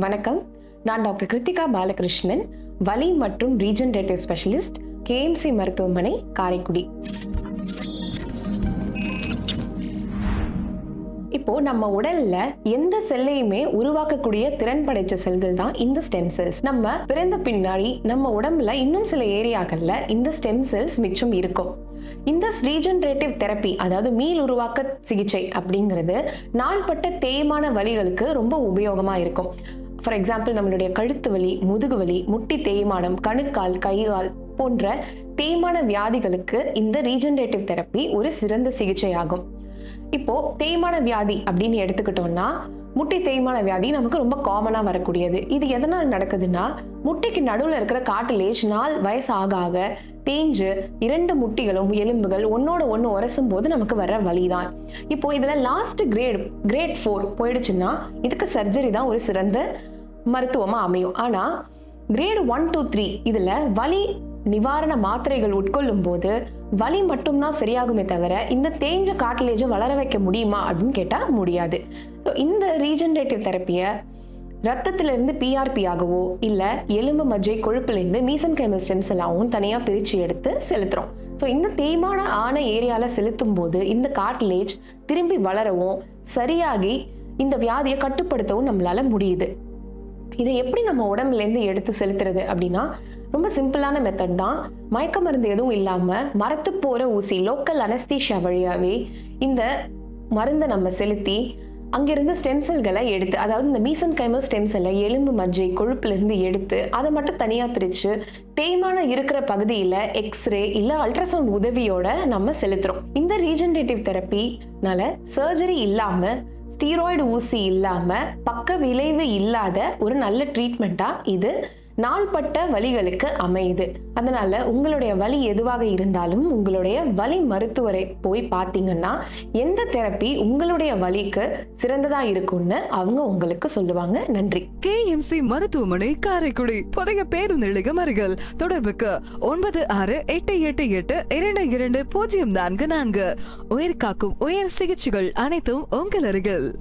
வணக்கம். நான் டாக்டர் கிருத்திகா பாலகிருஷ்ணன், வலி மற்றும் ரீஜெனரேட்டிவ் ஸ்பெஷலிஸ்ட், கேஎம்சி மருத்துவமனை, காரைக்குடி. இப்போ நம்ம உடல்ல எந்த செல்லையுமே உருவாக்கக்கூடிய திறன் படைச்ச செல்கள் தான் இந்த ஸ்டெம் செல்ஸ். நம்ம பிறந்த பின்னாடி நம்ம உடம்புல இன்னும் சில ஏரியாக்கள்ல இந்த ஸ்டெம் செல்ஸ் மிச்சம் இருக்கும். இந்த ரீஜெனரேட்டிவ் தெரப்பி, அதாவது மீள் உருவாக்க சிகிச்சை அப்படிங்கிறது நாள்பட்ட தேய்மான வலிகளுக்கு ரொம்ப உபயோகமா இருக்கும். ஃபார் எக்ஸாம்பிள், நம்மளுடைய கழுத்து வலி, முதுகு வலி, முட்டி தேய்மானம், கணுக்கால், கைகால் போன்ற தேய்மான வியாதிகளுக்கு இந்த ரீஜெனரேட்டிவ் தெரப்பி ஒரு சிறந்த சிகிச்சை ஆகும். இப்போ தேய்மான வியாதி அப்படின்னு எடுத்துக்கிட்டோம்னா, முட்டி தேய்மான வியாதி நமக்கு ரொம்ப காமனா வரக்கூடியது. இது எதனால் நடக்குதுன்னா, முட்டிக்கு நடுவில் இருக்கிற கார்டிலேஜ் வயசு ஆக ஆக தேஞ்சு 2 முட்டிகளும் எலும்புகள் ஒன்னோட ஒன்று உரசும் போது நமக்கு வர்ற வலிதான். இப்போ இதுல லாஸ்ட் கிரேட் 4 போயிடுச்சுன்னா இதுக்கு சர்ஜரி தான் ஒரு சிறந்த மருத்துவமா அமையும். ஆனா கிரேட் 1 to 3 இதுல வலி நிவாரண மாத்திரைகள் உட்கொள்ளும் போது வலி மட்டும்தான் சரியாகுமே தவிர இந்த தேஞ்ச கார்டிலேஜை வளர வைக்க முடியுமா அப்படின்னு கேட்டா முடியாது. இந்த ரீஜெனரேட்டிவ் தெரப்பியை ரத்தத்திலிருந்து பிஆர்பி ஆகவோ இல்ல எலும்பு மஜ்ஜை கொழுப்புலேருந்து மீசன்கைமல் ஸ்டெம் செல்லாவும் தனியா பிரிச்சு எடுத்து செலுத்துறோம். இந்த தேய்மான ஆன ஏரியால செலுத்தும் போது இந்த கார்டிலேஜ் திரும்பி வளரவும் சரியாகி இந்த வியாதியை கட்டுப்படுத்தவும் நம்மளால முடியுது. இதை எப்படி நம்ம உடம்புல இருந்து எடுத்து செலுத்துறது அப்படின்னா, ரொம்ப சிம்பிளான மெத்தட் தான். மயக்க மருந்து எதுவும் இல்லாம மரத்து போற ஊசி, லோக்கல் அனஸ்தீஷியா வழியாவே இந்த மருந்தை நம்ம செலுத்தி அங்கிருந்து ஸ்டெம் செல்களை எடுத்து, அதாவது இந்த மீசன்கைமல் ஸ்டெம் செல்லை எலும்பு மஜ்ஜை கொழுப்புல இருந்து எடுத்து அதை மட்டும் தனியா பிரிச்சு தேய்மான இருக்கிற பகுதியில எக்ஸ்ரே இல்ல அல்ட்ராசவுண்ட் உதவியோட நம்ம செலுத்துறோம். இந்த ரீஜெனரேட்டிவ் தெரப்பினால சர்ஜரி இல்லாம, ஸ்டீராய்டு ஊசி இல்லாம, பக்க விளைவு இல்லாத ஒரு நல்ல ட்ரீட்மெண்டா இது நாள்பட்ட வலிகளுக்கு அமையுது. அதனால உங்களுடைய வலி எதுவாக இருந்தாலும் உங்களுடைய வலி மருத்துவரை போய் பார்த்தீங்கன்னா எந்த தெரப்பி உங்களுடைய வலிக்கு சிறந்ததா இருக்கும்னு அவங்க உங்களுக்கு சொல்லுவாங்க. நன்றி. கேஎம்சி மருத்துவமனை, காரைக்குடி. புதிய பேருந்து நிலையம் அருகில். தொடர்புக்கு 9688822044. உயிர் காக்கும் உயர் சிகிச்சைகள் அனைத்தும் உங்கள் அருகில்.